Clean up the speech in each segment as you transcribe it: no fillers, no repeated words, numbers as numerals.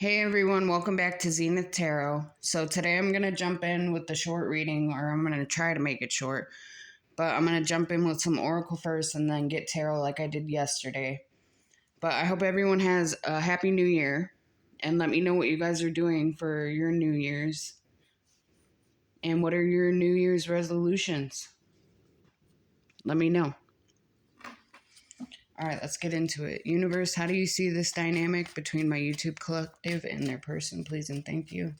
Hey everyone, welcome back to Zenith Tarot. So today I'm going to jump in with the short reading, or I'm going to try to make it short, but I'm going to jump in with some oracle first and then get tarot like I did yesterday. But I hope everyone has a happy new year, and let me know what you guys are doing for your New Year's, and what are your New Year's resolutions. Let me know. All right, let's get into it. Universe, how do you see this dynamic between my YouTube collective and their person, please and thank you?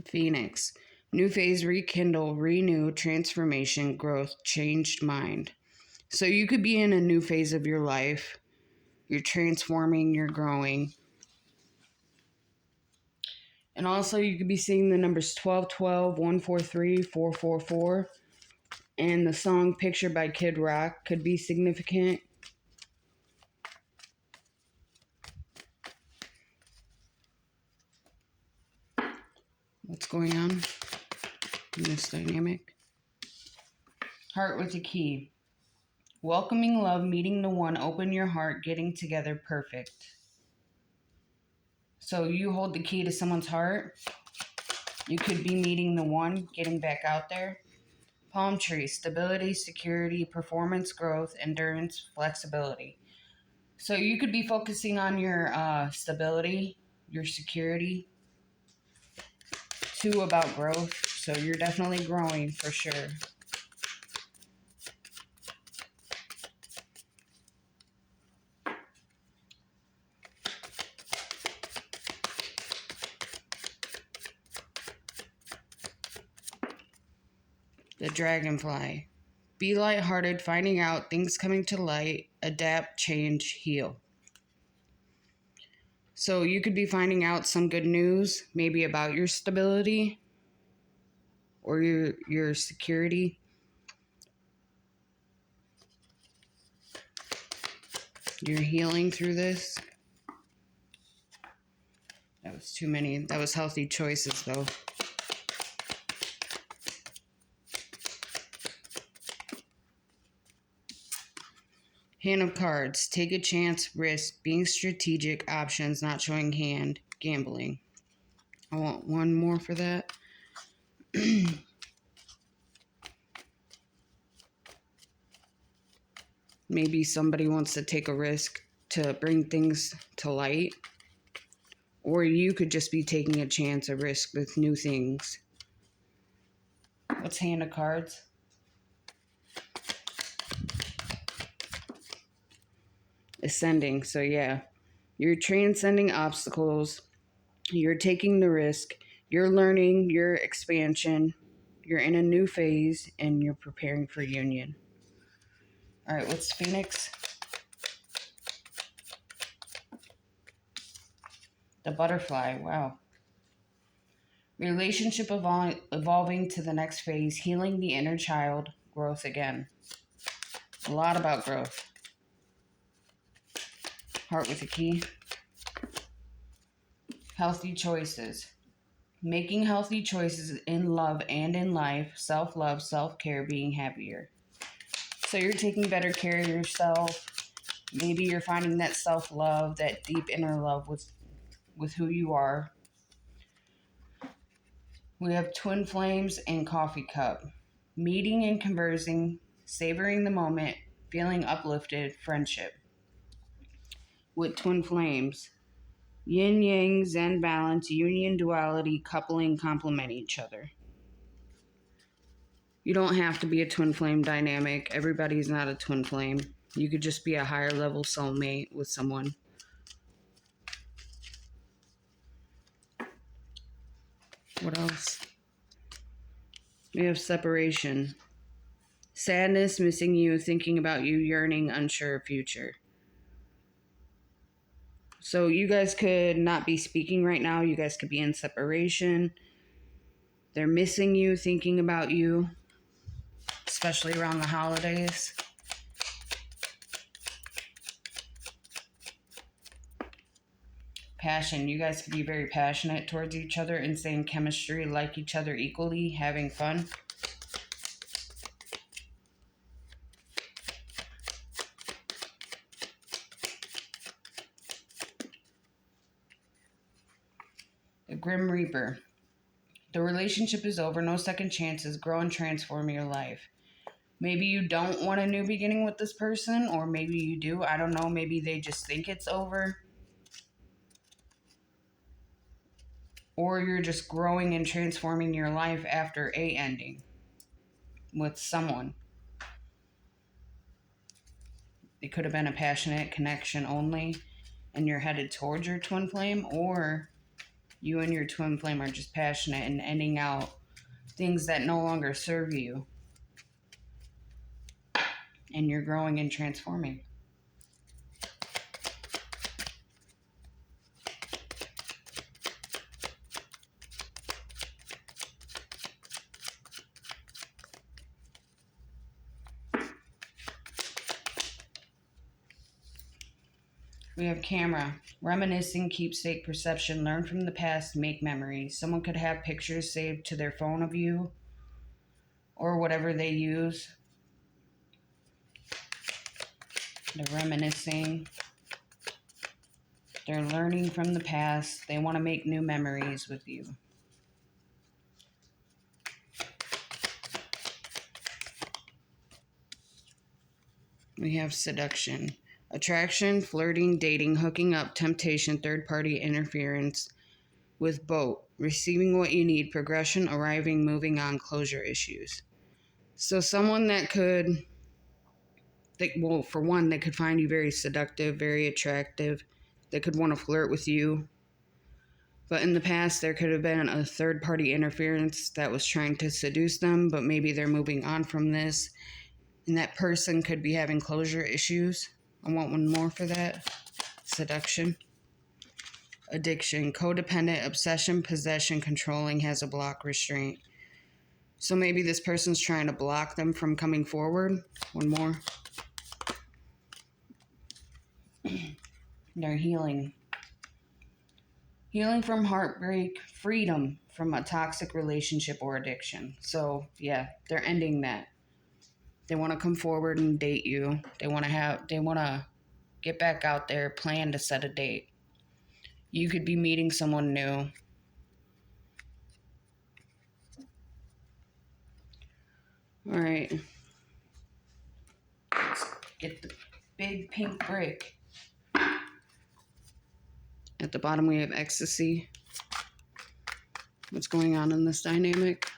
Phoenix. New phase, rekindle, renew, transformation, growth, changed mind. So you could be in a new phase of your life. You're transforming, you're growing. And also you could be seeing the numbers 1212, 143, 444. And the song Picture by Kid Rock could be significant. What's going on in this dynamic? Heart with a key. Welcoming love, meeting the one, open your heart, getting together, perfect. So you hold the key to someone's heart. You could be meeting the one, getting back out there. Palm tree, stability, security, performance, growth, endurance, flexibility. So you could be focusing on your stability, your security. 2 about growth. So you're definitely growing for sure. The dragonfly. Be lighthearted, finding out, things coming to light, adapt, change, heal. So you could be finding out some good news, maybe about your stability or your security. You're healing through this. That was too many. That was healthy choices, though. Hand of cards. Take a chance, risk, being strategic, options, not showing hand, gambling. I want one more for that. Maybe somebody wants to take a risk to bring things to light. Or you could just be taking a chance, a risk with new things. What's hand of cards? Ascending. So yeah, you're transcending obstacles. You're taking the risk. You're learning your expansion. You're in a new phase and you're preparing for union. All right, what's Phoenix? The butterfly. Wow. Relationship evolving to the next phase, healing the inner child, growth again. A lot about growth. Heart with a key. Healthy choices. Making healthy choices in love and in life, self-love, self-care, being happier. So you're taking better care of yourself. Maybe you're finding that self-love, that deep inner love with who you are. We have twin flames and coffee cup. Meeting and conversing, savoring the moment, feeling uplifted, friendship. With twin flames, yin yang, zen balance, union, duality, coupling, complement each other. You don't have to be a twin flame dynamic. Everybody's not a twin flame. You could just be a higher level soulmate with someone. What else? We have separation. Sadness, missing you, thinking about you, yearning, unsure of future. So you guys could not be speaking right now. You guys could be in separation. They're missing you, thinking about you. especially around the holidays. Passion. You guys could be very passionate towards each other, insane chemistry, like each other equally, having fun. The Grim Reaper. The relationship is over, no second chances, grow and transform your life. Maybe you don't want a new beginning with this person, or maybe you do. I don't know. Maybe they just think it's over. Or you're just growing and transforming your life after a ending with someone. It could have been a passionate connection only, and you're headed towards your twin flame, or you and your twin flame are just passionate and ending out things that no longer serve you, and you're growing and transforming. We have camera. Reminiscing, keepsake, perception, learn from the past, make memories. Someone could have pictures saved to their phone of you or whatever they use. They're reminiscing. They're learning from the past. They want to make new memories with you. We have seduction. Attraction, flirting, dating, hooking up, temptation, third-party interference with boat, receiving what you need, progression, arriving, moving on, closure issues. So someone that could, for one, they could find you very seductive, very attractive. They could want to flirt with you. But in the past, there could have been a third-party interference that was trying to seduce them, but maybe they're moving on from this, and that person could be having closure issues. I want one more for that. Seduction. Addiction. Codependent, obsession, possession, controlling, has a block, restraint. So maybe this person's trying to block them from coming forward. One more. They're healing. Healing from heartbreak, freedom from a toxic relationship or addiction. So yeah, they're ending that. They want to come forward and date you. They want to get back out there, plan to set a date. You could be meeting someone new. All right. Let's get the big pink brick. At the bottom, we have ecstasy. What's going on in this dynamic?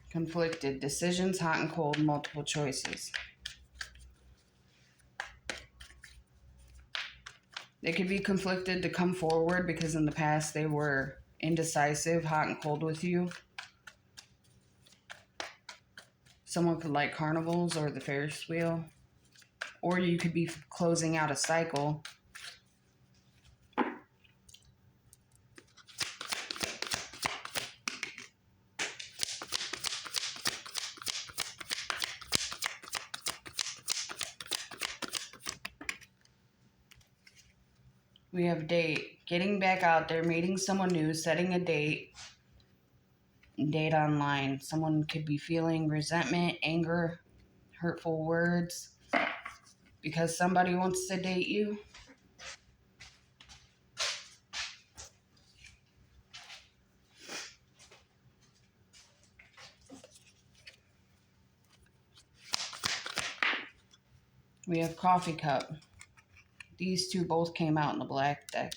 Conflicted. Decisions, hot and cold, multiple choices. They could be conflicted to come forward because in the past they were indecisive, hot and cold with you. Someone could like carnivals or the Ferris wheel. Or you could be closing out a cycle. We have date. Getting back out there, meeting someone new, setting a date. Date online. Someone could be feeling resentment, anger, hurtful words because somebody wants to date you. We have coffee cup. These two both came out in the black deck.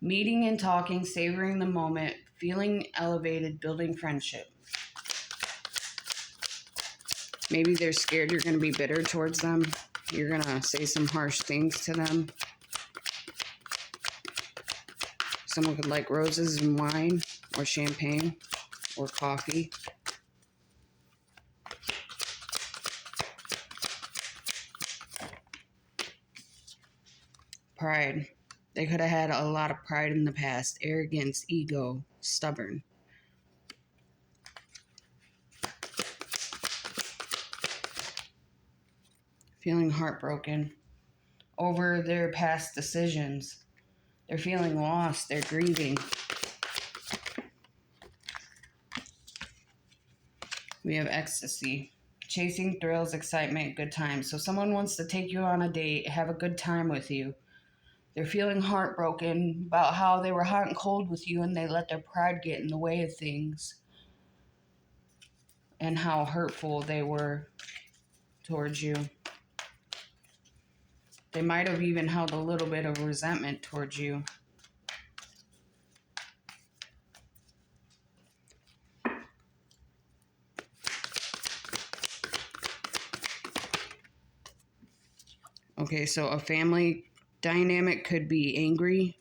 Meeting and talking, savoring the moment, feeling elevated, building friendship. Maybe they're scared you're going to be bitter towards them. You're going to say some harsh things to them. Someone could like roses and wine or champagne or coffee. Pride. They could have had a lot of pride in the past, arrogance, ego, stubborn. Feeling heartbroken over their past decisions. They're feeling lost, they're grieving. We have ecstasy, chasing thrills, excitement, good times. So someone wants to take you on a date, have a good time with you. They're feeling heartbroken about how they were hot and cold with you and they let their pride get in the way of things, and how hurtful they were towards you. They might have even held a little bit of resentment towards you. Okay, so a family dynamic could be angry.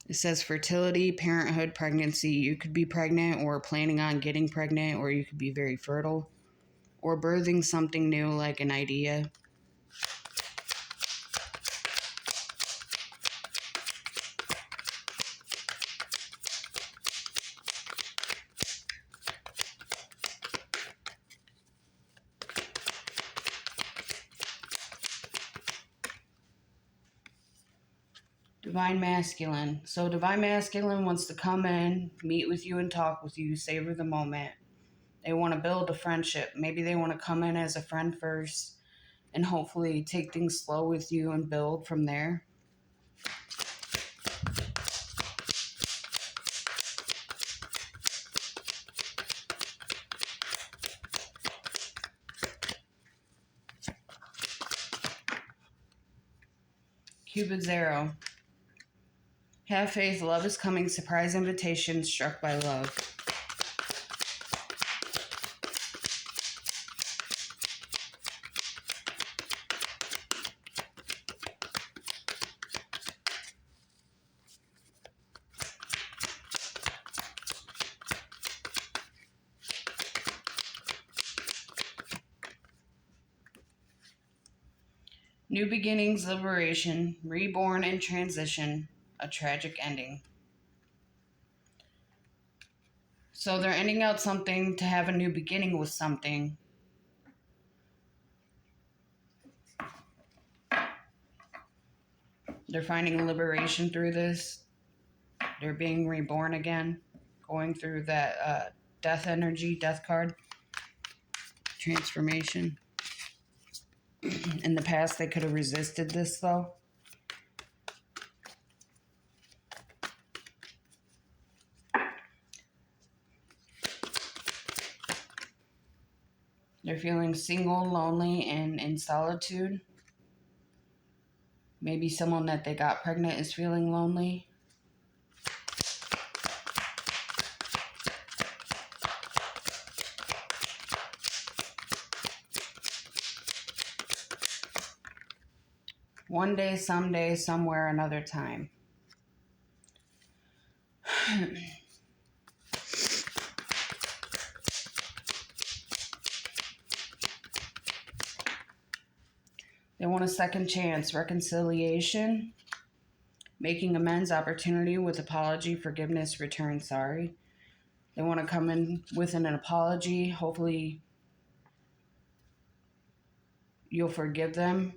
It says fertility, parenthood, pregnancy. You could be pregnant or planning on getting pregnant, or you could be very fertile, or birthing something new like an idea. Divine Masculine. So Divine Masculine wants to come in, meet with you and talk with you, savor the moment. They want to build a friendship. Maybe they want to come in as a friend first and hopefully take things slow with you and build from there. Cupid's arrow. Have faith, love is coming, surprise invitation, struck by love. New beginnings, liberation, reborn and transition, a tragic ending. So they're ending out something to have a new beginning with something. They're finding liberation through this. They're being reborn again, going through that death energy, death card, transformation. In the past, they could have resisted this, though. They're feeling single, lonely, and in solitude. Maybe someone that they got pregnant is feeling lonely. One day, someday, somewhere, another time. They want a second chance, reconciliation, making amends, opportunity with apology, forgiveness, return, sorry. They want to come in with an apology. Hopefully, you'll forgive them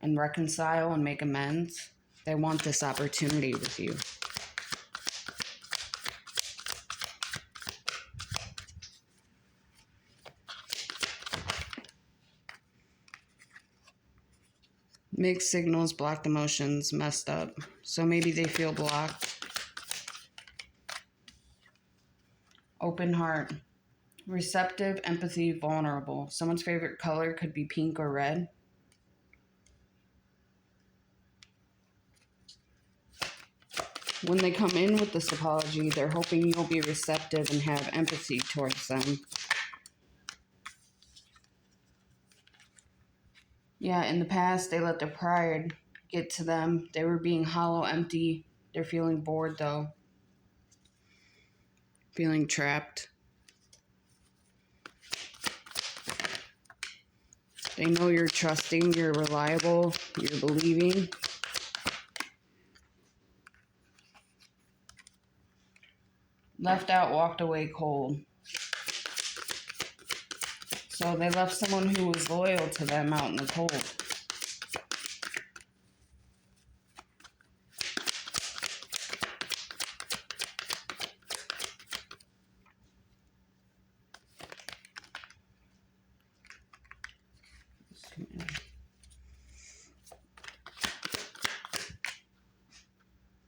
and reconcile and make amends. They want this opportunity with you. Mixed signals, blocked emotions, messed up. So maybe they feel blocked. Open heart. Receptive, empathy, vulnerable. Someone's favorite color could be pink or red. When they come in with this apology, they're hoping you'll be receptive and have empathy towards them. Yeah, in the past, they let their pride get to them. They were being hollow, empty. They're feeling bored, though. Feeling trapped. They know you're trusting, you're reliable, you're believing. Left out, walked away cold. So they left someone who was loyal to them out in the cold.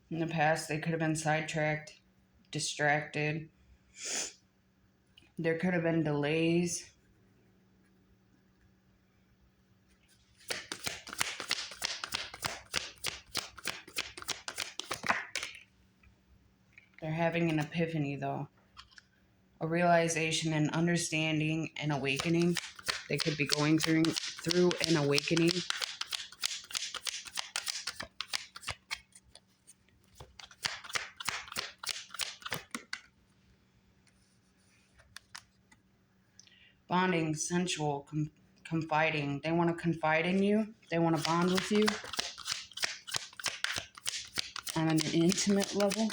In the past, they could have been sidetracked, distracted. There could have been delays. They're having an epiphany, though. A realization and understanding and awakening. They could be going through an awakening. Bonding, sensual, confiding. They want to confide in you. They want to bond with you on an intimate level.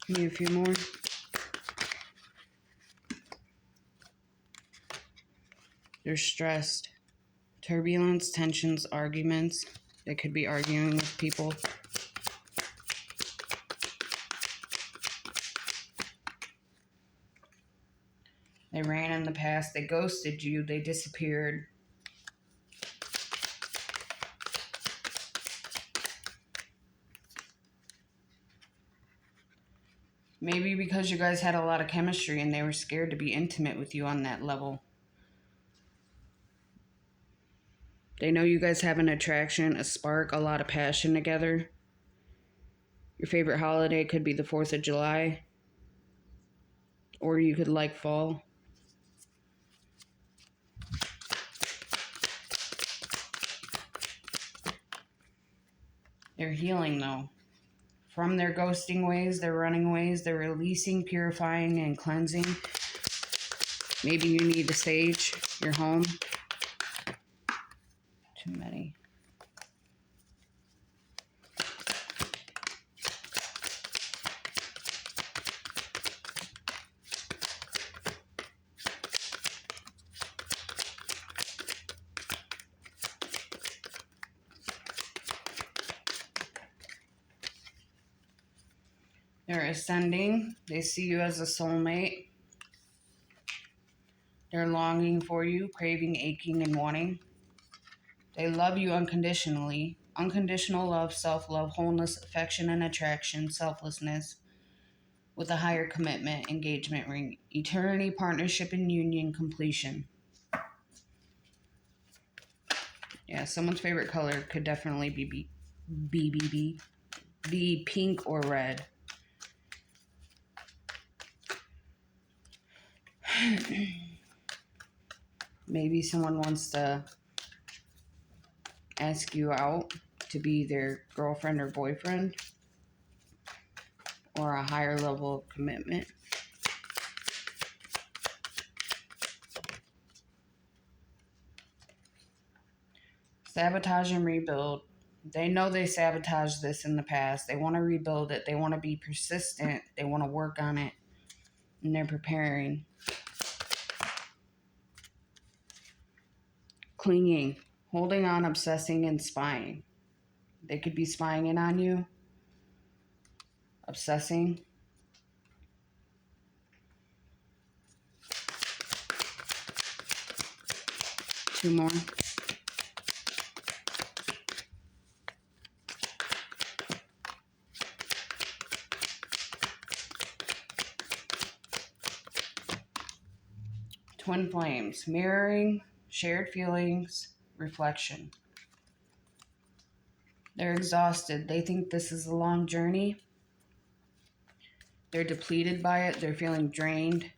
Give me a few more. They're stressed. Turbulence, tensions, arguments. They could be arguing with people. They ran in the past. They ghosted you. They disappeared. Maybe because you guys had a lot of chemistry and they were scared to be intimate with you on that level. They know you guys have an attraction, a spark, a lot of passion together. Your favorite holiday could be the 4th of July. Or you could like fall. They're healing, though. From their ghosting ways, their running ways, they're releasing, purifying, and cleansing. Maybe you need to sage your home. Too many. They're ascending. They see you as a soulmate. They're longing for you, craving, aching, and wanting. They love you unconditionally. Unconditional love, self-love, wholeness, affection, and attraction, selflessness, with a higher commitment, engagement ring, eternity, partnership, and union, completion. Yeah, someone's favorite color could definitely be pink or red. Maybe someone wants to ask you out to be their girlfriend or boyfriend, or a higher level of commitment. Sabotage and rebuild. They know they sabotaged this in the past. They want to rebuild it. They want to be persistent. They want to work on it. And they're preparing. Clinging, holding on, obsessing, and spying. They could be spying in on you. Obsessing. Two more. Twin flames, mirroring, shared feelings, reflection. They're exhausted. They think this is a long journey. They're depleted by it. They're feeling drained.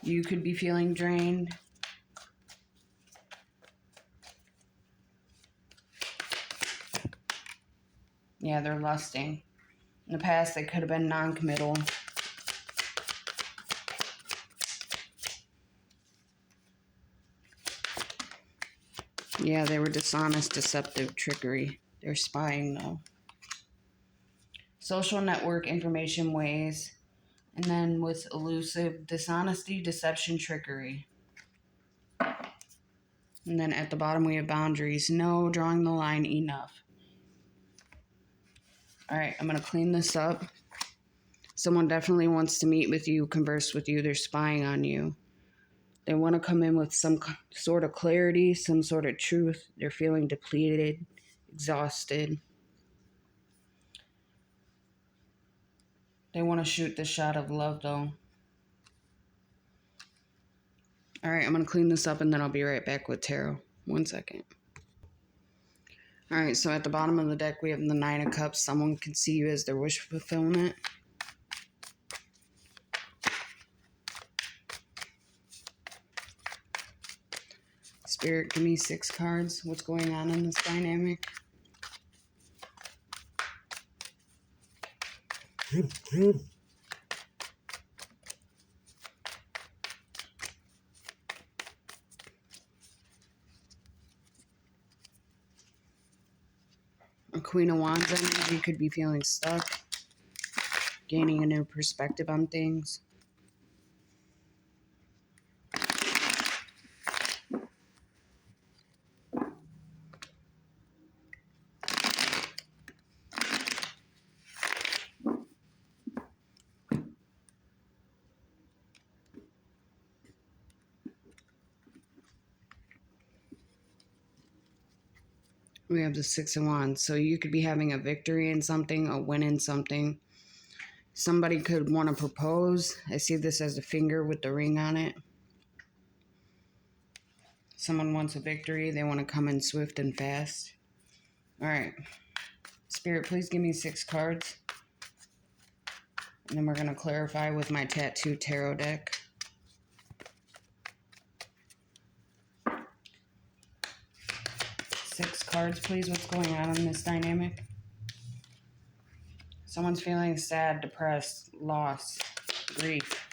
You could be feeling drained. Yeah, they're lusting. In the past, they could have been non-committal. Yeah, they were dishonest, deceptive, trickery. They're spying, though. Social network information ways. And then with elusive, dishonesty, deception, trickery. And then at the bottom we have boundaries. No, drawing the line, enough. All right, I'm going to clean this up. Someone definitely wants to meet with you, converse with you. They're spying on you. They want to come in with some sort of clarity, some sort of truth. They're feeling depleted, exhausted. They want to shoot the shot of love, though. All right, I'm going to clean this up and then I'll be right back with tarot. 1 second. All right, so at the bottom of the deck, we have the Nine of Cups. Someone can see you as their wish fulfillment. Spirit, give me 6 cards. What's going on in this dynamic? A Queen of Wands energy could be feeling stuck, gaining a new perspective on things. We have the Six of Wands. So you could be having a victory in something, a win in something. Somebody could want to propose. I see this as a finger with the ring on it. Someone wants a victory. They want to come in swift and fast. All right. Spirit, please give me 6 cards. And then we're going to clarify with my tattoo tarot deck. Six cards, please. What's going on in this dynamic? Someone's feeling sad, depressed, loss, grief.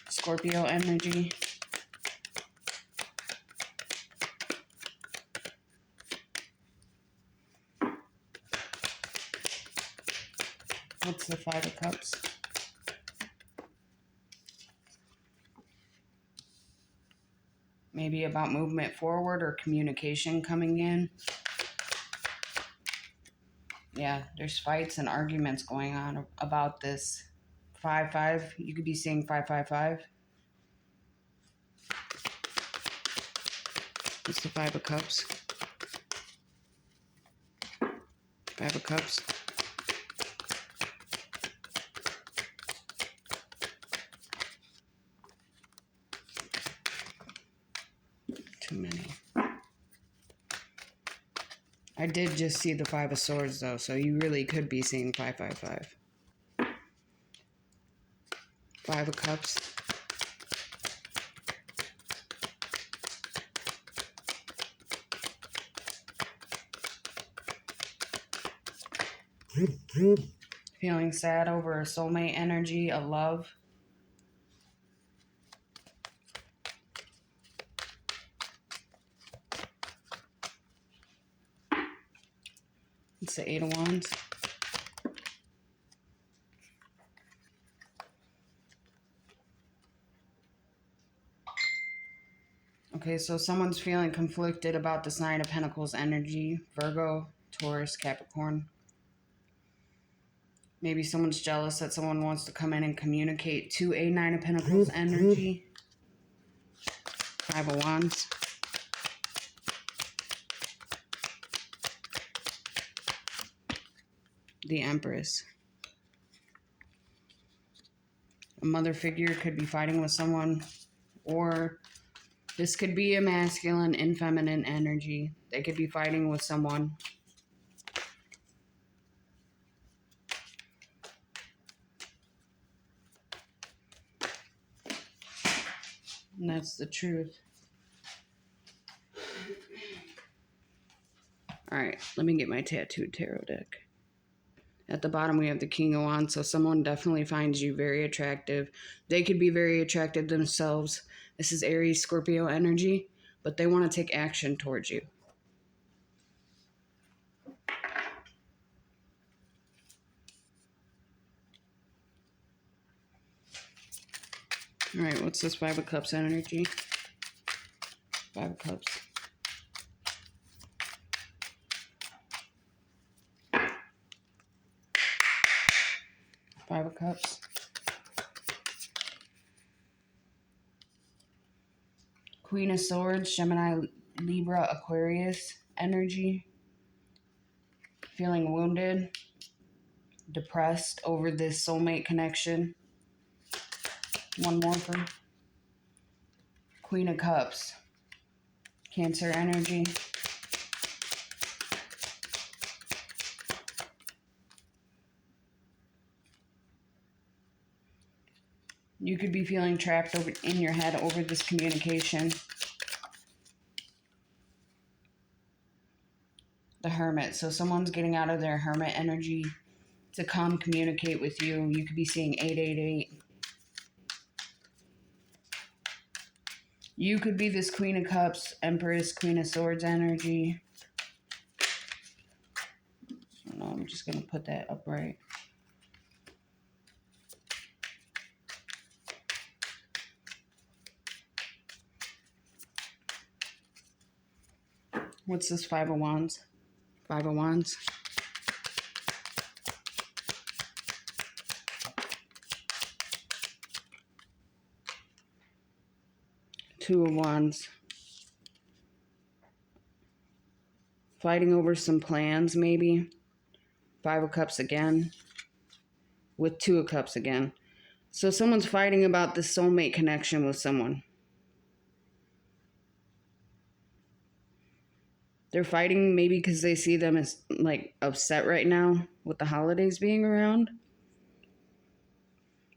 Scorpio energy. What's the Five of Cups? Maybe about movement forward or communication coming in. Yeah, there's fights and arguments going on about this. 5-5. You could be seeing 5-5-5. It's the Five of Cups. Five of Cups. Too many. I did just see the Five of Swords, though, so you really could be seeing 5-5-5. Five of Cups. Feeling sad over a soulmate energy, a love. It's the Eight of Wands. Okay, so someone's feeling conflicted about the Nine of Pentacles energy. Virgo, Taurus, Capricorn. Maybe someone's jealous that someone wants to come in and communicate to a Nine of Pentacles energy. Five of Wands. The Empress. A mother figure could be fighting with someone, or this could be a masculine and feminine energy. They could be fighting with someone. And that's the truth. All right, let me get my tattooed tarot deck. At the bottom, we have the King of Wands, so someone definitely finds you very attractive. They could be very attractive themselves. This is Aries, Scorpio energy. but they want to take action towards you. All right, what's this Five of Cups energy? Five of Cups. Five of Cups. Queen of Swords, Gemini, Libra, Aquarius energy. Feeling wounded, depressed over this soulmate connection. One more for Queen of Cups, Cancer energy. You could be feeling trapped in your head over this communication. The Hermit. So someone's getting out of their Hermit energy to come communicate with you. You could be seeing 888. You could be this Queen of Cups, Empress, Queen of Swords energy. No, I'm just going to put that upright. What's this Five of Wands? Five of Wands. Two of Wands. Fighting over some plans, maybe. Five of Cups again. With Two of Cups again. So someone's fighting about this soulmate connection with someone. They're fighting maybe because they see them as like upset right now with the holidays being around.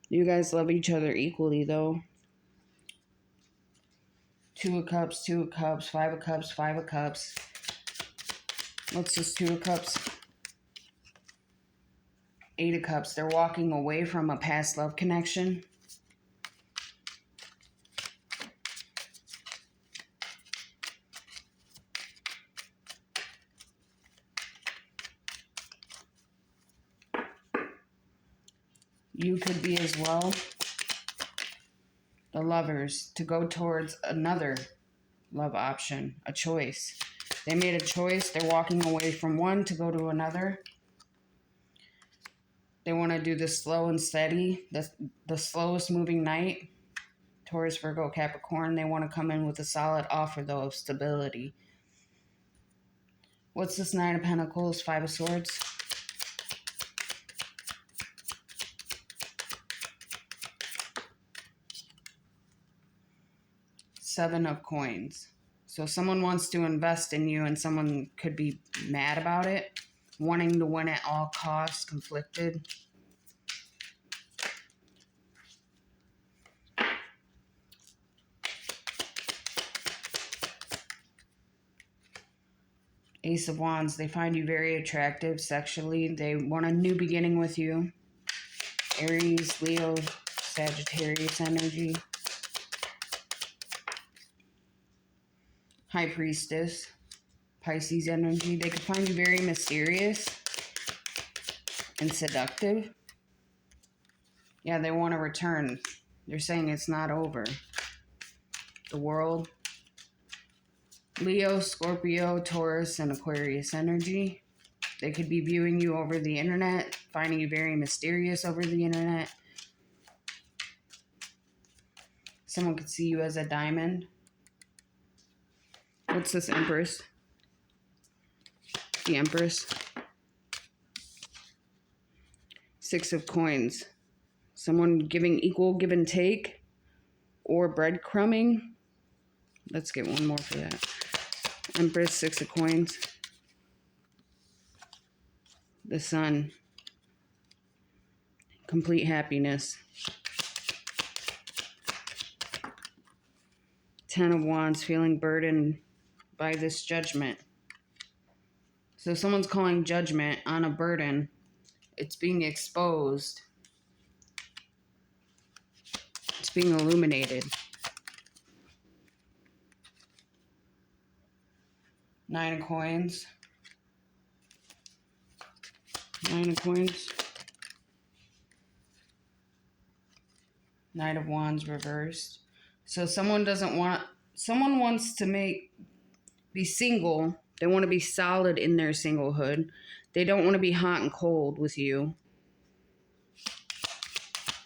You guys love each other equally though. Two of Cups, Two of Cups, Five of Cups, Five of Cups. What's this Two of Cups? Eight of Cups. They're walking away from a past love connection. You could be as well. The Lovers, to go towards another love option, a choice. They made a choice. They're walking away from one to go to another. They want to do the slow and steady, the slowest moving night. Taurus, Virgo, Capricorn. They want to come in with a solid offer, though, of stability. What's this Nine of Pentacles, Five of Swords? Seven of Coins. So someone wants to invest in you and someone could be mad about it, wanting to win at all costs, conflicted. Ace of Wands. They find you very attractive sexually. They want a new beginning with you. Aries, Leo, Sagittarius energy. High Priestess, Pisces energy. They could find you very mysterious and seductive. Yeah, they want to return. They're saying it's not over. The World. Leo, Scorpio, Taurus, and Aquarius energy. They could be viewing you over the internet, finding you very mysterious over the internet. Someone could see you as a diamond. What's this Empress? The Empress. Six of Coins. Someone giving equal give and take or breadcrumbing. Let's get one more for that. Empress, Six of Coins. The Sun. Complete happiness. Ten of Wands, feeling burdened by this judgment. So someone's calling judgment on a burden. It's being exposed. It's being illuminated. Nine of coins. Nine of coins. Knight of Wands reversed. So someone wants to be single. They want to be solid in their singlehood. They don't want to be hot and cold with you.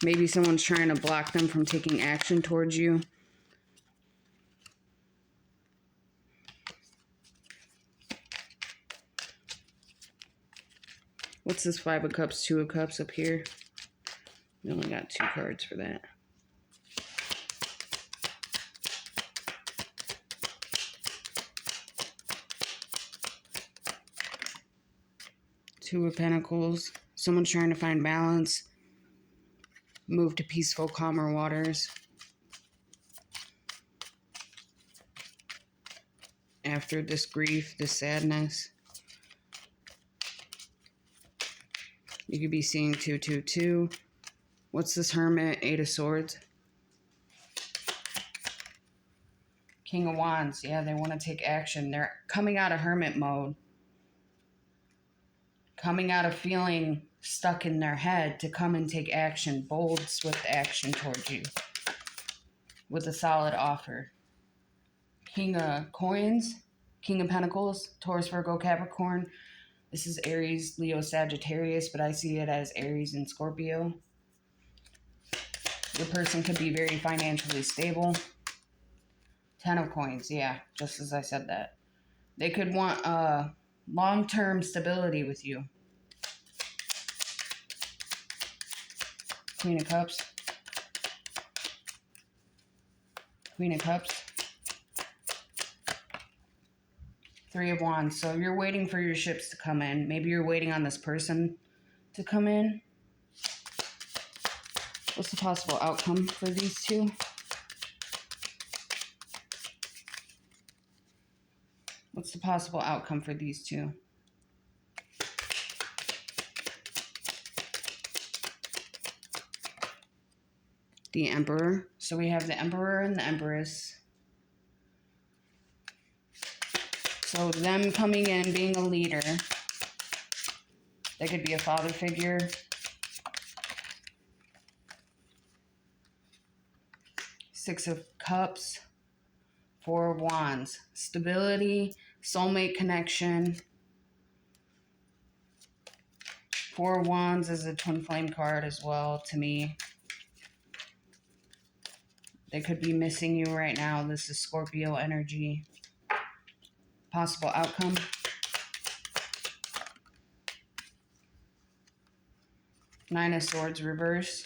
Maybe someone's trying to block them from taking action towards you. What's this Five of Cups, Two of Cups up here? We only got 2 cards for that. Two of Pentacles. Someone's trying to find balance. Move to peaceful, calmer waters. After this grief, this sadness. You could be seeing 222. What's this Hermit? 8 of Swords. King of Wands. Yeah, they want to take action. They're coming out of hermit mode. Coming out of feeling stuck in their head to come and take action. Bold, swift action towards you. With a solid offer. King of Coins. King of Pentacles. Taurus, Virgo, Capricorn. This is Aries, Leo, Sagittarius, but I see it as Aries and Scorpio. Your person could be very financially stable. 10 of Coins, yeah, just as I said that. They could want long-term stability with you. Queen of Cups. Queen of Cups. 3 of Wands. So you're waiting for your ships to come in. Maybe you're waiting on this person to come in. What's the possible outcome for these two? What's the possible outcome for these two? The Emperor. So we have the Emperor and the Empress. So them coming in, being a leader. They could be a father figure. Six of Cups. 4 of Wands. Stability, soulmate connection. 4 of Wands is a twin flame card as well to me. They could be missing you right now. This is Scorpio energy. Possible outcome. Nine of Swords reverse.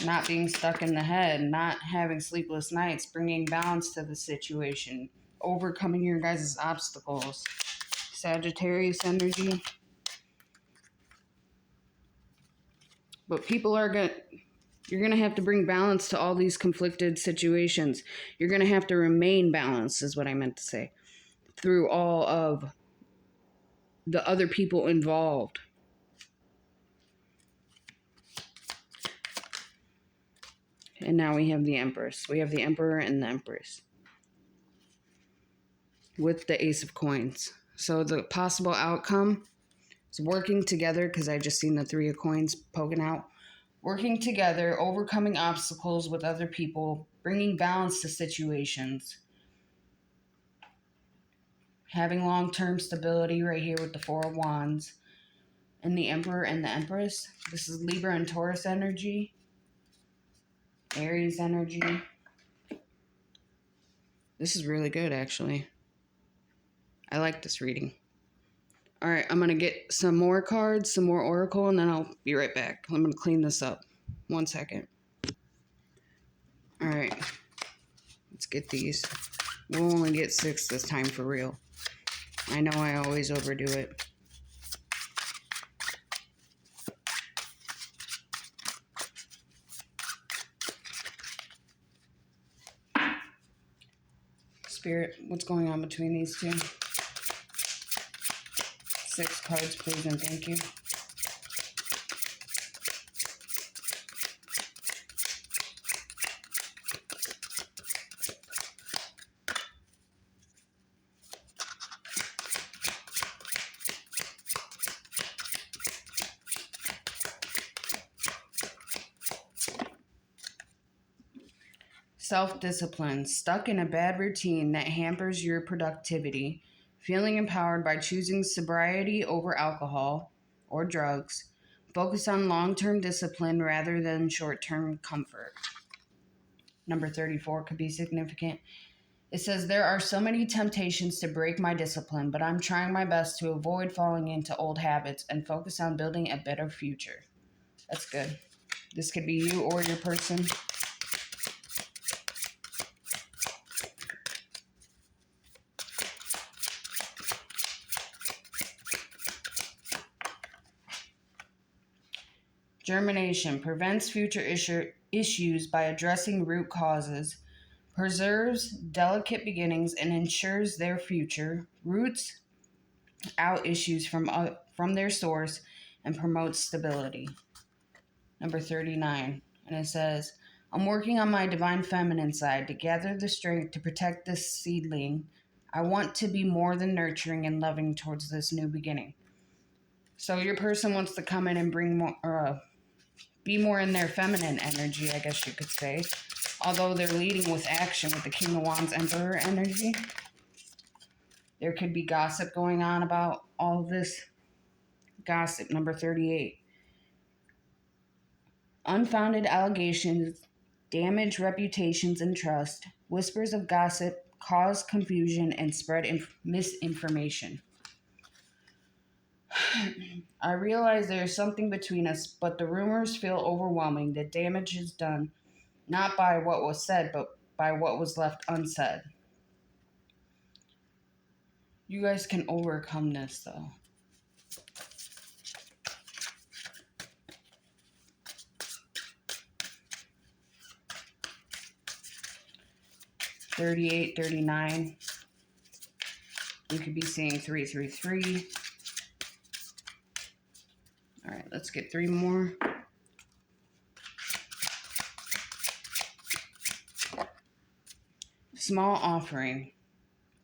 Not being stuck in the head. Not having sleepless nights. Bringing balance to the situation. Overcoming your guys' obstacles. Sagittarius energy. But you're going to have to bring balance to all these conflicted situations. You're going to have to remain balanced, is what I meant to say, through all of the other people involved. And now we have the Empress. We have the Emperor and the Empress. With the Ace of Coins. So the possible outcome is working together, because I just seen the 3 of Coins poking out. Working together, overcoming obstacles with other people, bringing balance to situations. Having long-term stability right here with the 4 of Wands. And the Emperor and the Empress. This is Libra and Taurus energy. Aries energy. This is really good, actually. I like this reading. All right, I'm going to get some more cards, some more oracle, and then I'll be right back. I'm going to clean this up. 1 second. All right, let's get these. We'll only get 6 this time for real. I know I always overdo it. Spirit, what's going on between these two? 6 cards, please, and thank you. Self-discipline, stuck in a bad routine that hampers your productivity, feeling empowered by choosing sobriety over alcohol or drugs. Focus on long-term discipline rather than short-term comfort. Number 34 could be significant. It says, there are so many temptations to break my discipline, but I'm trying my best to avoid falling into old habits and focus on building a better future. That's good. This could be you or your person. Germination prevents future issues by addressing root causes, preserves delicate beginnings, and ensures their future, roots out issues from their source, and promotes stability. Number 39, and it says, I'm working on my divine feminine side to gather the strength to protect this seedling. I want to be more than nurturing and loving towards this new beginning. So your person wants to come in and bring more, be more in their feminine energy, I guess you could say. Although they're leading with action with the King of Wands Emperor energy. There could be gossip going on about all of this. Gossip, number 38. Unfounded allegations damage reputations and trust. Whispers of gossip cause confusion and spread misinformation. I realize there is something between us, but the rumors feel overwhelming. The damage is done not by what was said, but by what was left unsaid. You guys can overcome this, though. $38, $39. You could be seeing 333. All right, let's get 3 more. Small offering.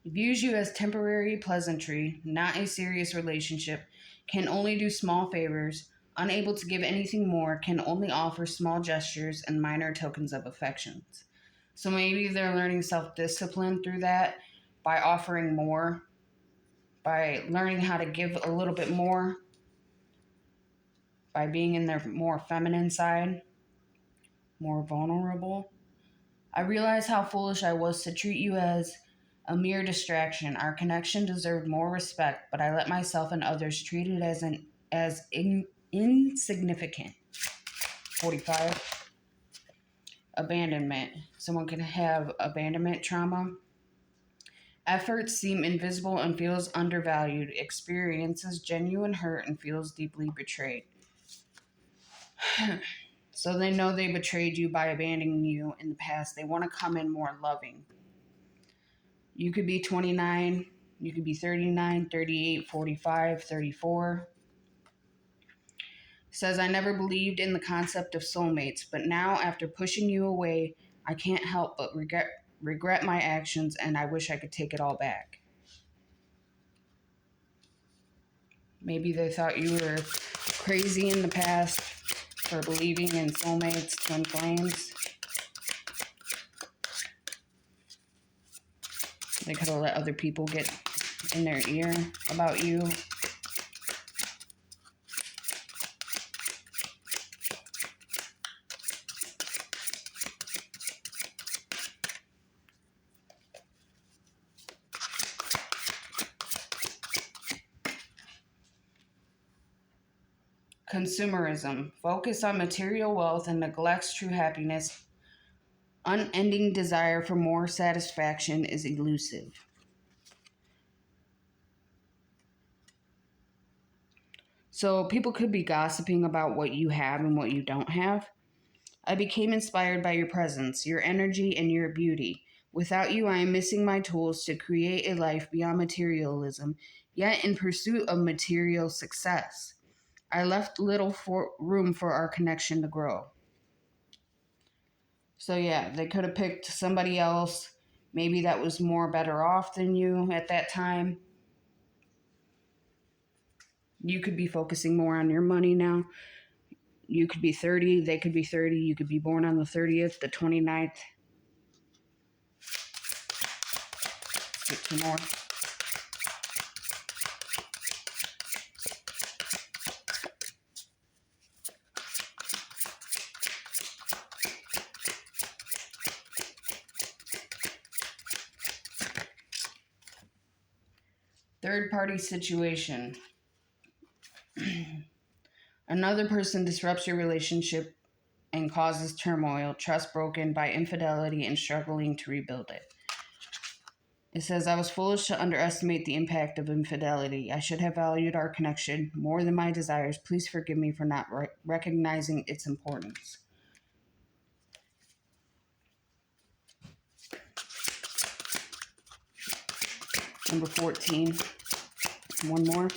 Views you as temporary pleasantry, not a serious relationship, can only do small favors, unable to give anything more, can only offer small gestures and minor tokens of affections. So maybe they're learning self-discipline through that by offering more, by learning how to give a little bit more, by being in their more feminine side, more vulnerable. I realized how foolish I was to treat you as a mere distraction. Our connection deserved more respect, but I let myself and others treat it as insignificant. 45. Abandonment. Someone can have abandonment trauma. Efforts seem invisible and feels undervalued. Experiences genuine hurt and feels deeply betrayed. So they know they betrayed you by abandoning you in the past. They want to come in more loving. You could be 29, you could be 39, 38, 45, 34. Says, I never believed in the concept of soulmates, but now after pushing you away, I can't help but regret my actions, and I wish I could take it all back. Maybe they thought you were crazy in the past for believing in soulmates, twin flames. They could have let other people get in their ear about you. Consumerism. Focus on material wealth and neglects true happiness. Unending desire for more satisfaction is elusive. So people could be gossiping about what you have and what you don't have. I became inspired by your presence, your energy, and your beauty. Without you, I am missing my tools to create a life beyond materialism, yet in pursuit of material success. I left little room for our connection to grow. So yeah, they could have picked somebody else, maybe that was more better off than you at that time. You could be focusing more on your money now. You could be 30, they could be 30, you could be born on the 30th, the 29th. get 2 more. Third-party situation. Another person disrupts your relationship and causes turmoil, trust broken by infidelity, and struggling to rebuild it. It says, I was foolish to underestimate the impact of infidelity. I should have valued our connection more than my desires. Please forgive me for not recognizing its importance. Number 14. 1 more.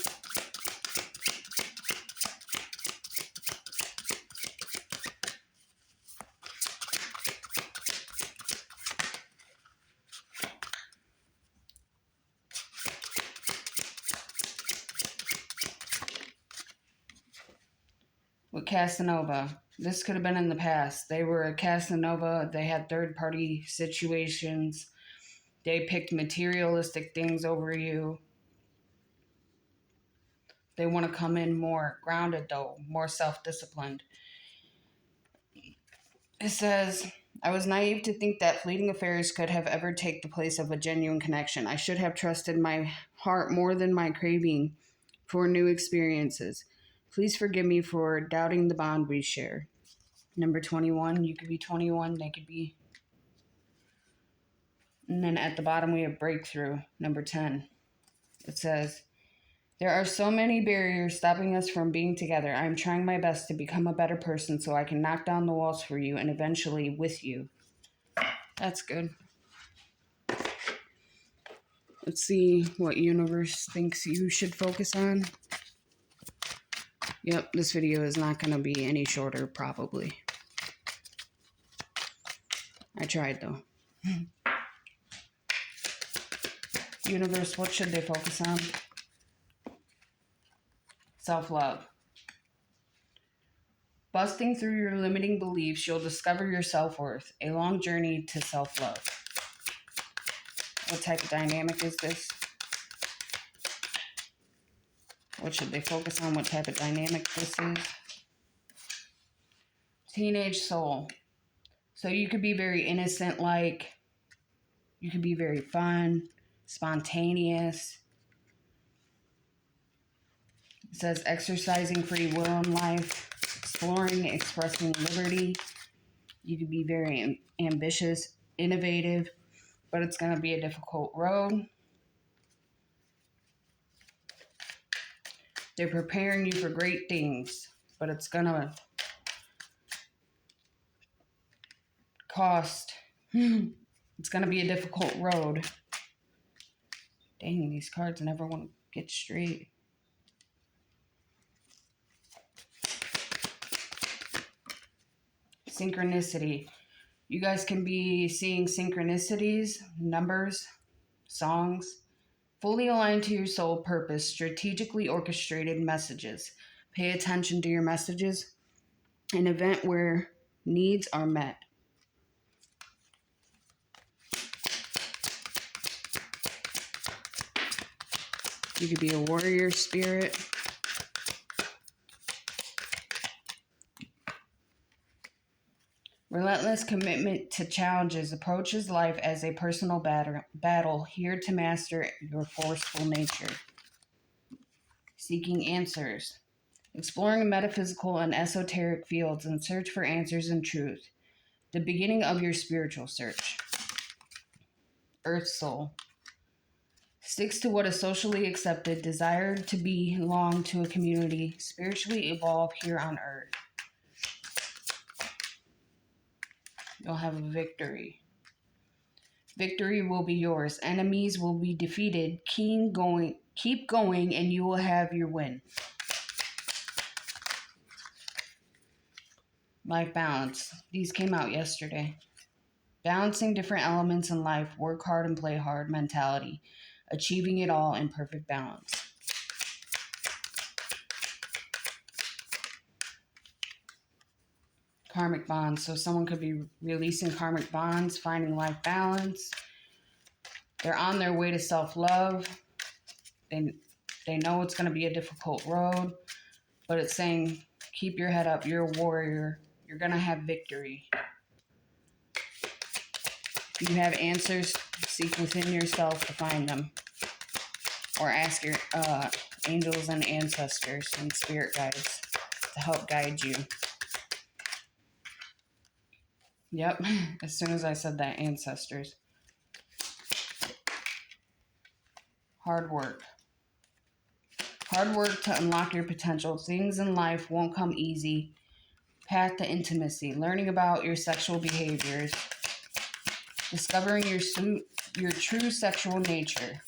With Casanova. This could have been in the past. They were a Casanova. They had third-party situations. They picked materialistic things over you. They want to come in more grounded, though, more self-disciplined. It says, I was naive to think that fleeting affairs could have ever take the place of a genuine connection. I should have trusted my heart more than my craving for new experiences. Please forgive me for doubting the bond we share. Number 21, you could be 21, they could be. And then at the bottom we have breakthrough, number 10. It says, there are so many barriers stopping us from being together. I am trying my best to become a better person so I can knock down the walls for you and eventually with you. That's good. Let's see what universe thinks you should focus on. Yep, this video is not going to be any shorter, probably. I tried, though. Universe, what should they focus on? Self-love. Busting through your limiting beliefs, you'll discover your self-worth. A long journey to self-love. What type of dynamic is this? What should they focus on? What type of dynamic this is? Teenage soul. So you could be very innocent, like you could be very fun, spontaneous. It says exercising free will in life, exploring, expressing liberty. You could be very ambitious, innovative, but it's going to be a difficult road. They're preparing you for great things, but it's going to cost. It's going to be a difficult road. Dang, these cards never want to get straight. Synchronicity. You guys can be seeing synchronicities, numbers, songs, fully aligned to your soul purpose, strategically orchestrated messages. Pay attention to your messages. An event where needs are met. You could be a warrior spirit. Relentless commitment to challenges approaches life as a personal battle here to master your forceful nature. Seeking answers. Exploring metaphysical and esoteric fields in search for answers and truth. The beginning of your spiritual search. Earth soul. Sticks to what is socially accepted, desired to belong to a community, spiritually evolve here on earth. You'll have a victory. Victory will be yours. Enemies will be defeated. Keep going, and you will have your win. Life balance. These came out yesterday. Balancing different elements in life, work hard and play hard mentality. Achieving it all in perfect balance. Karmic bonds. So someone could be releasing karmic bonds, finding life balance. They're on their way to self-love. They know it's going to be a difficult road, but it's saying, keep your head up. You're a warrior. You're going to have victory. If you have answers, seek within yourself to find them. Or ask your angels and ancestors and spirit guides to help guide you. Yep, as soon as I said that, ancestors. Hard work. Hard work to unlock your potential. Things in life won't come easy. Path to intimacy. Learning about your sexual behaviors. Discovering your true sexual nature.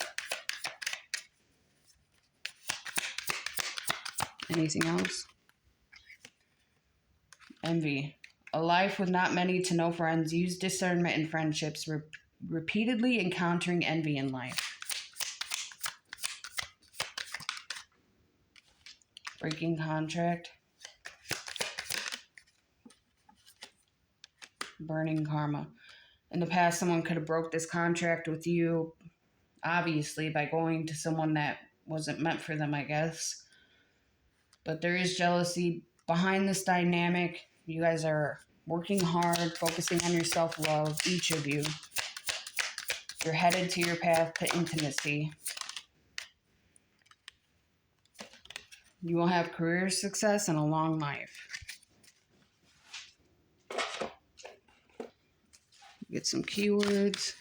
Anything else? Envy. A life with not many to no friends. Use discernment in friendships. Repeatedly encountering envy in life. Breaking contract. Burning karma. In the past, someone could have broke this contract with you, obviously, by going to someone that wasn't meant for them, I guess. But there is jealousy behind this dynamic. You guys are working hard, focusing on your self-love, each of you. You're headed to your path to intimacy. You will have career success and a long life. Get some keywords.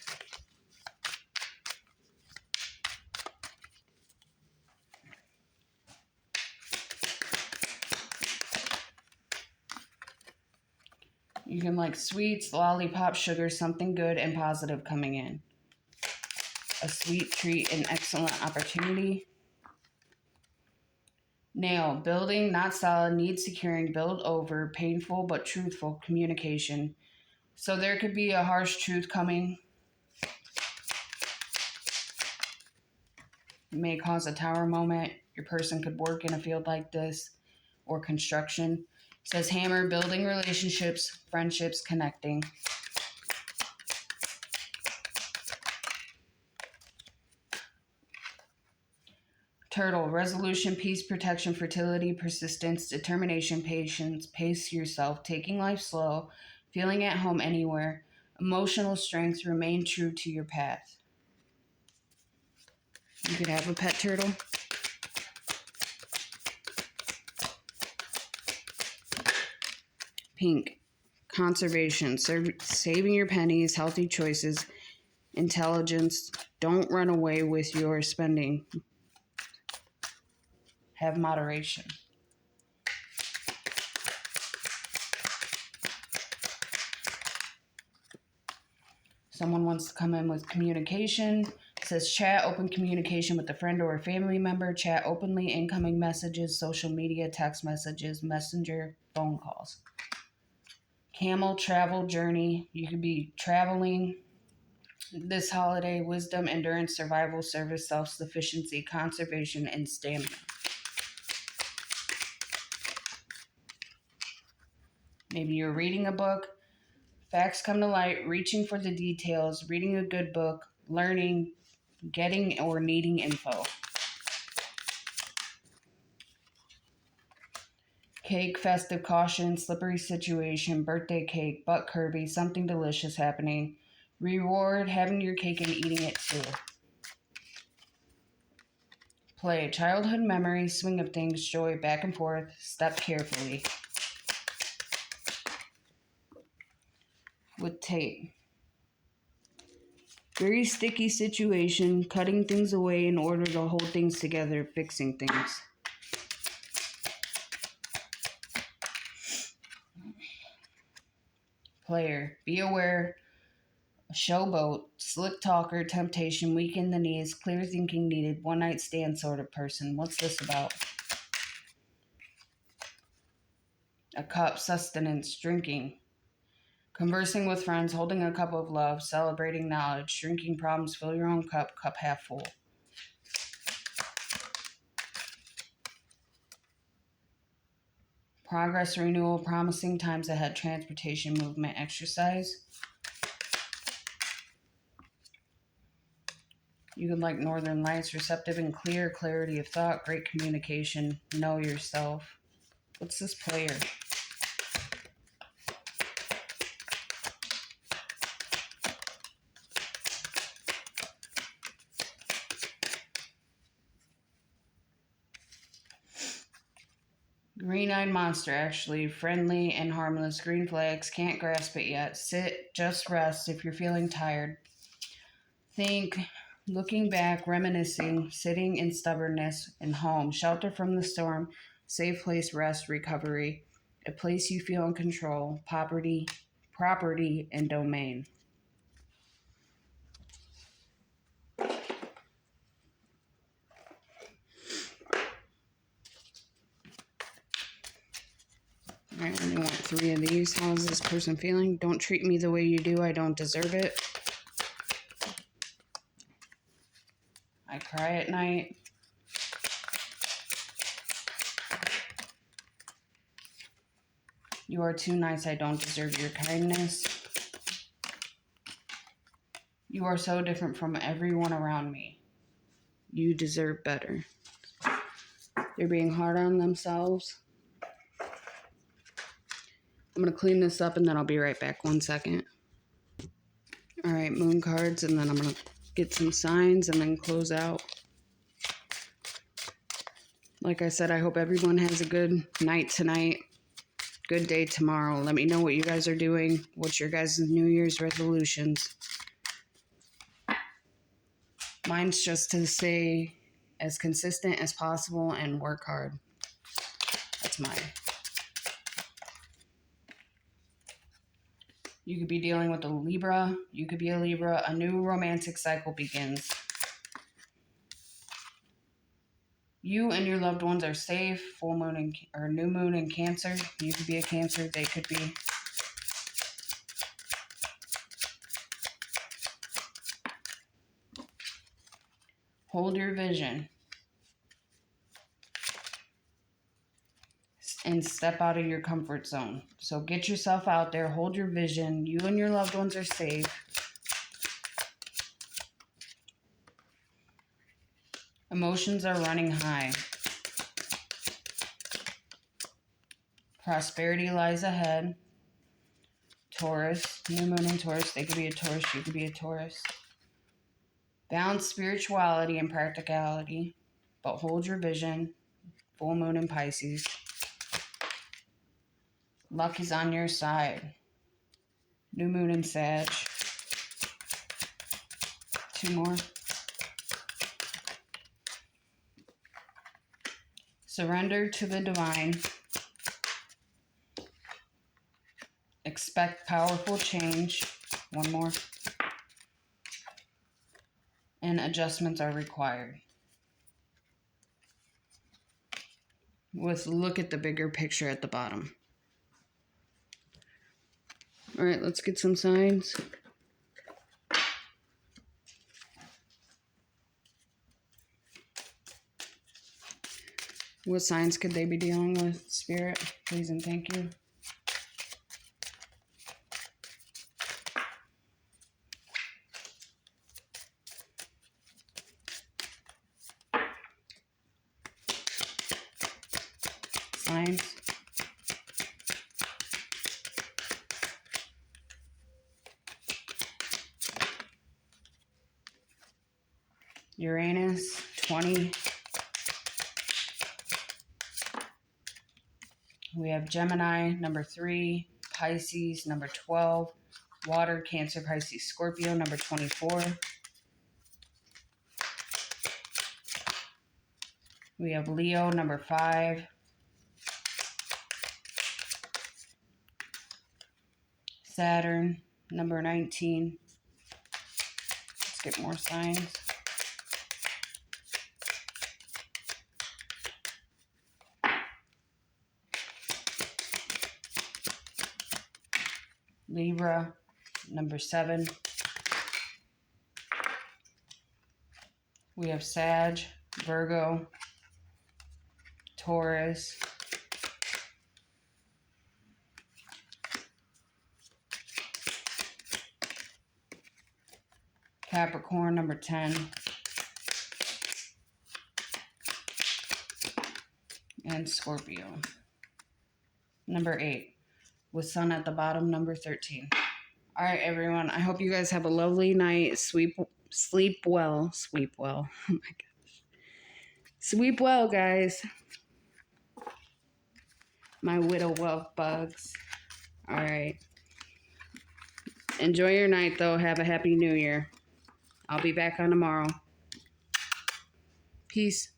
You can like sweets, lollipop, sugar, something good and positive coming in. A sweet treat, an excellent opportunity. Nail, building, not solid, needs securing, build over, painful but truthful communication. So there could be a harsh truth coming. It may cause a tower moment. Your person could work in a field like this or construction. It says hammer, building relationships, friendships, connecting. Turtle, resolution, peace, protection, fertility, persistence, determination, patience, pace yourself, taking life slow, feeling at home anywhere, emotional strength, remain true to your path. You could have a pet turtle. Pink, conservation, saving your pennies, healthy choices, intelligence, don't run away with your spending. Have moderation. Someone wants to come in with communication. It says chat, open communication with a friend or a family member. Chat openly, incoming messages, social media, text messages, messenger, phone calls. Camel, travel, journey. You could be traveling this holiday. Wisdom, endurance, survival, service, self-sufficiency, conservation, and stamina. Maybe you're reading a book. Facts come to light, reaching for the details, reading a good book, learning, getting or needing info. Cake, festive caution, slippery situation, birthday cake, butt Kirby, something delicious happening. Reward, having your cake and eating it too. Play, childhood memory, swing of things, joy, back and forth, step carefully. With tape. Very sticky situation, cutting things away in order to hold things together, fixing things. Player, be aware, a showboat, slick talker, temptation, weaken the knees, clear thinking needed, one night stand sort of person. What's this about? A cup, sustenance, drinking. Conversing with friends, holding a cup of love, celebrating knowledge, drinking problems, fill your own cup, cup half full. Progress, renewal, promising times ahead, transportation, movement, exercise. You could like Northern Lights, receptive and clear, clarity of thought, great communication, know yourself. What's this player? Green-eyed monster, actually. Friendly and harmless. Green flags. Can't grasp it yet. Sit, just rest if you're feeling tired. Think, looking back, reminiscing, sitting in stubbornness, and home. Shelter from the storm. Safe place, rest, recovery. A place you feel in control. Property, and domain. I only want 3 of these. How is this person feeling? Don't treat me the way you do. I don't deserve it. I cry at night. You are too nice. I don't deserve your kindness. You are so different from everyone around me. You deserve better. They're being hard on themselves. I'm going to clean this up and then I'll be right back. 1 second. All right, moon cards, and then I'm going to get some signs and then close out. Like I said, I hope everyone has a good night tonight. Good day tomorrow. Let me know what you guys are doing. What's your guys' New Year's resolutions? Mine's just to stay as consistent as possible and work hard. That's mine. You could be dealing with a Libra. You could be a Libra. A new romantic cycle begins. You and your loved ones are safe. Full moon or new moon in Cancer. You could be a Cancer. They could be. Hold your vision. And step out of your comfort zone. So get yourself out there. Hold your vision. You and your loved ones are safe. Emotions are running high. Prosperity lies ahead. Taurus, new moon in Taurus. They could be a Taurus. You could be a Taurus. Balance spirituality and practicality, but hold your vision. Full moon in Pisces. Luck is on your side. New moon in Sag. 2 more. Surrender to the divine. Expect powerful change. 1 more. And adjustments are required. Look at the bigger picture at the bottom. All right, let's get some signs. What signs could they be dealing with, Spirit? Please and thank you. Signs. Uranus, 20. We have Gemini, number 3. Pisces, number 12. Water, Cancer, Pisces, Scorpio, number 24. We have Leo, number 5. Saturn, number 19. Let's get more signs. Libra, number 7. We have Sag, Virgo, Taurus, Capricorn, number 10. and Scorpio. Number 8, with Sun at the bottom, number 13. All right, everyone. I hope you guys have a lovely night. Sleep well. Sleep well. Oh my gosh. Sleep well, guys. My widow love bugs. All right. Enjoy your night, though. Have a happy new year. I'll be back on tomorrow. Peace.